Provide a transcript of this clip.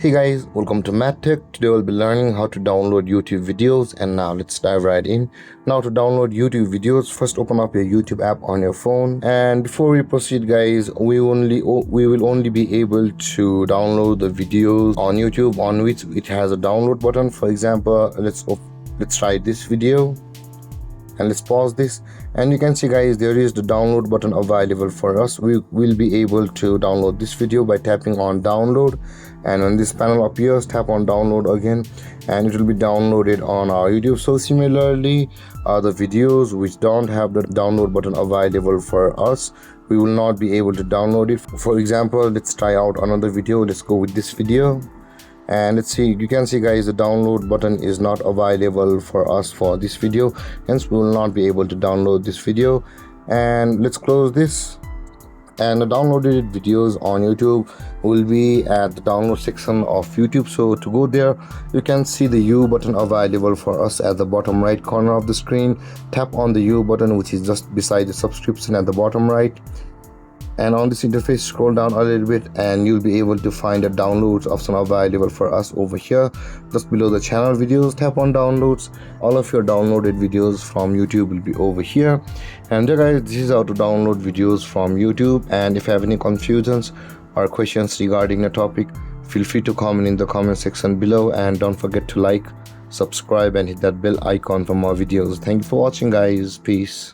Hey guys, welcome to MathTech. Today we'll be learning how to download YouTube videos, and now let's dive right in. Now to download YouTube videos, first open up your YouTube app on your phone, and before we proceed guys, we will only be able to download the videos on YouTube on which it has a download button. For example, let's try this video. And let's pause this, and you can see guys, there is the download button available for us. We will be able to download this video by tapping on download, and when this panel appears, tap on download again, and it will be downloaded on our YouTube. So similarly, the videos which don't have the download button available for us, we will not be able to download it. For example, let's try out another video. Let's go with this video, and let's see. You can see guys, the download button is not available for us for this video, hence we will not be able to download this video. And let's close this, and the downloaded videos on YouTube will be at the download section of YouTube. So to go there, you can see the U button available for us at the bottom right corner of the screen. Tap on the U button, which is just beside the subscription at the bottom right, and on this interface scroll down a little bit, and you'll be able to find the downloads option available for us over here just below the channel videos. Tap on downloads. All of your downloaded videos from YouTube will be over here. And there guys, this is how to download videos from YouTube. And if you have any confusions or questions regarding the topic, feel free to comment in the comment section below, and don't forget to like, subscribe and hit that bell icon for more videos. Thank you for watching guys. Peace.